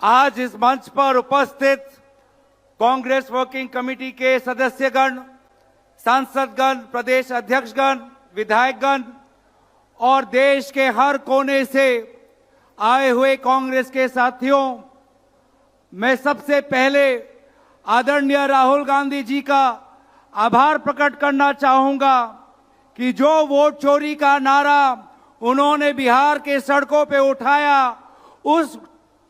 आज इस मंच पर उपस्थित कांग्रेस वर्किंग कमेटी के सदस्यगण, सांसदगण, प्रदेश अध्यक्षगण, विधायकगण और देश के हर कोने से आए हुए कांग्रेस के साथियों, मैं सबसे पहले आदरणीय राहुल गांधी जी का आभार प्रकट करना चाहूंगा कि जो वोट चोरी का नारा उन्होंने बिहार के सड़कों पे उठाया, उस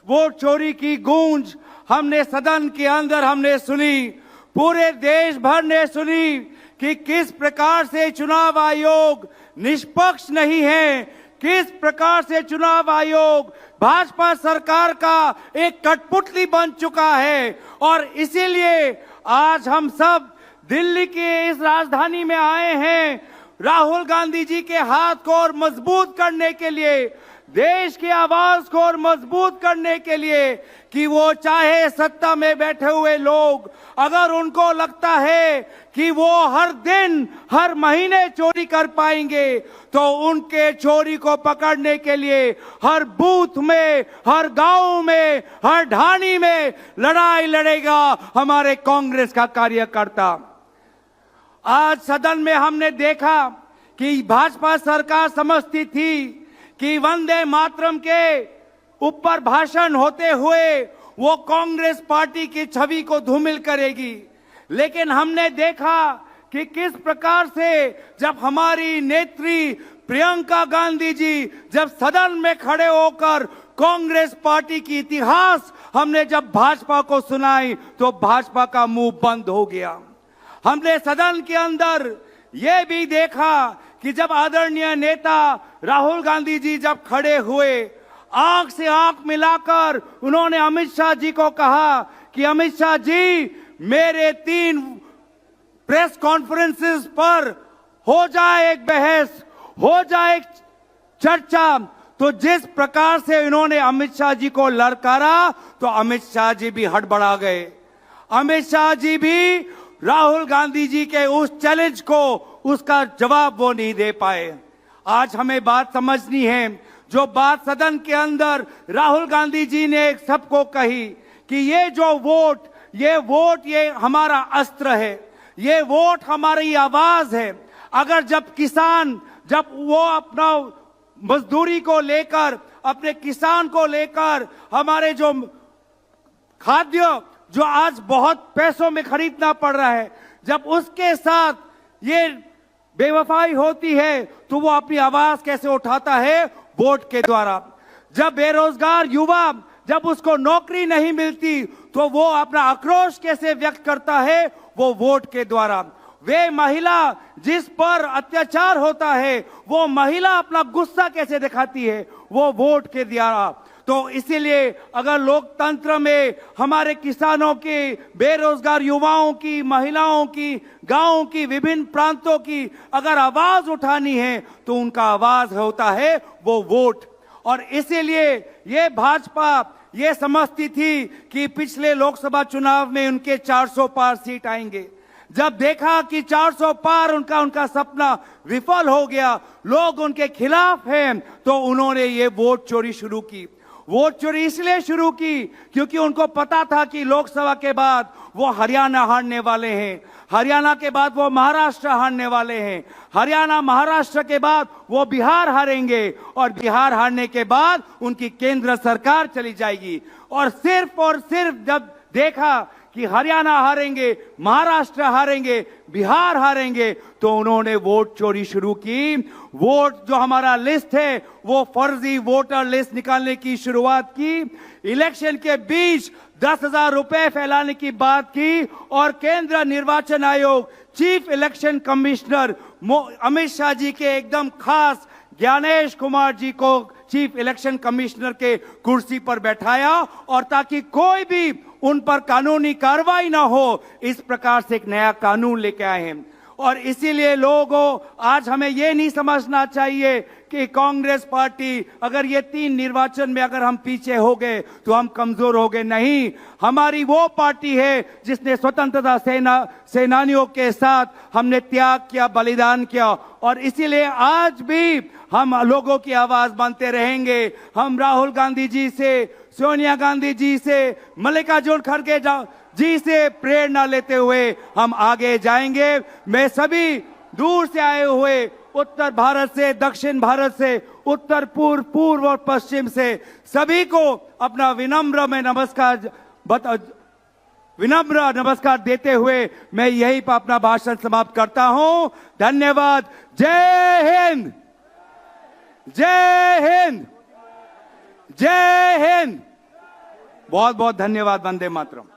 वोट चोरी की गूंज हमने सदन के अंदर हमने सुनी, पूरे देश भर ने सुनी कि किस प्रकार से चुनाव आयोग निष्पक्ष नहीं है, किस प्रकार से चुनाव आयोग भाजपा सरकार का एक कठपुतली बन चुका है। और इसीलिए आज हम सब दिल्ली के इस राजधानी में आए हैं राहुल गांधी जी के हाथ को और मजबूत करने के लिए, देश की आवाज को और मजबूत करने के लिए कि वो चाहे सत्ता में बैठे हुए लोग, अगर उनको लगता है कि वो हर दिन हर महीने चोरी कर पाएंगे, तो उनके चोरी को पकड़ने के लिए हर बूथ में, हर गांव में, हर ढाणी में लड़ाई लड़ेगा हमारे कांग्रेस का कार्यकर्ता। आज सदन में हमने देखा कि भाजपा सरकार समझती थी कि वंदे मातरम के ऊपर भाषण होते हुए वो कांग्रेस पार्टी की छवि को धूमिल करेगी, लेकिन हमने देखा कि किस प्रकार से जब हमारी नेत्री प्रियंका गांधी जी जब सदन में खड़े होकर कांग्रेस पार्टी की इतिहास हमने जब भाजपा को सुनाई तो भाजपा का मुंह बंद हो गया। हमने सदन के अंदर ये भी देखा कि जब आदरणीय नेता राहुल गांधी जी जब खड़े हुए, आंख से आंख मिलाकर उन्होंने अमित शाह जी को कहा कि अमित शाह जी, मेरे 3 प्रेस कॉन्फ्रेंसेस पर हो जाए एक बहस, हो जाए एक चर्चा। तो जिस प्रकार से इन्होंने अमित शाह जी को ललकारा तो अमित शाह जी भी हड़बड़ा गए। अमित शाह जी भी राहुल गांधी जी के उस चैलेंज को, उसका जवाब वो नहीं दे पाए। आज हमें बात समझनी है, जो बात सदन के अंदर राहुल गांधी जी ने सबको कही कि ये जो वोट, ये हमारा अस्त्र है, ये वोट हमारी आवाज है। अगर जब किसान, जब वो अपना मजदूरी को लेकर, अपने किसान को लेकर, हमारे जो खाद्य जो आज बहुत पैसों में खरीदना पड़ रहा है, जब उसके साथ ये बेवफाई होती है तो वो अपनी आवाज कैसे उठाता है? वोट के द्वारा। जब बेरोजगार युवा, जब उसको नौकरी नहीं मिलती तो वो अपना आक्रोश कैसे व्यक्त करता है? वो वोट के द्वारा। वे महिला जिस पर अत्याचार होता है, वो महिला अपना गुस्सा कैसे दिखाती है? वो वोट के द्वारा। तो इसीलिए अगर लोकतंत्र में हमारे किसानों की, बेरोजगार युवाओं की, महिलाओं की, गांवों की, विभिन्न प्रांतों की अगर आवाज उठानी है तो उनका आवाज होता है वो वोट। और इसीलिए ये भाजपा ये समझती थी कि पिछले लोकसभा चुनाव में उनके 400 पार सीट आएंगे। जब देखा कि 400 पार उनका सपना विफल हो गया, लोग उनके खिलाफ हैं, तो उन्होंने ये वोट चोरी शुरू की। वोट चोरी इसलिए शुरू की क्योंकि उनको पता था कि लोकसभा के बाद वो हरियाणा हारने वाले हैं, हरियाणा के बाद वो महाराष्ट्र हारने वाले हैं, हरियाणा महाराष्ट्र के बाद वो बिहार हारेंगे और बिहार हारने के बाद उनकी केंद्र सरकार चली जाएगी। और सिर्फ जब देखा कि हरियाणा हारेंगे, महाराष्ट्र हारेंगे, बिहार हारेंगे, तो उन्होंने वोट चोरी शुरू की। वोट जो हमारा लिस्ट है वो फर्जी वोटर लिस्ट निकालने की शुरुआत की। इलेक्शन के बीच 10,000 रुपए फैलाने की बात की और केंद्र निर्वाचन आयोग, chief election commissioner Amit Shah ji के एकदम खास ज्ञानेश कुमार जी को चीफ इलेक्शन कमिश्नर के कुर्सी पर बैठाया, और ताकि कोई भी उन पर कानूनी कार्रवाई ना हो, इस प्रकार से एक नया कानून लेके आए हैं। और इसीलिए लोगों आज हमें ये नहीं समझना चाहिए कि कांग्रेस पार्टी अगर ये 3 निर्वाचन में अगर हम पीछे हो गए तो हम कमजोर हो गए। नहीं, हमारी वो पार्टी है जिसने स्वतंत्रता सेनानियों के साथ हमने त्याग किया, बलिदान किया, और इसीलिए आज भी हम लोगों की आवाज बनते रहेंगे। हम राहुल गांधी जी से, सोनिया गांधी जी से, मल्लिकार्जुन खड़गे जी से प्रेरणा लेते हुए हम आगे जाएंगे। मैं सभी दूर से आए हुए उत्तर भारत से, दक्षिण भारत से, उत्तर पूर्व, पूर्व और पश्चिम से सभी को अपना विनम्र नमस्कार देते हुए मैं यहीं पर अपना भाषण समाप्त करता हूं। धन्यवाद। जय हिंद, जय हिंद, जय हिंद। बहुत बहुत धन्यवाद। वंदे मातरम।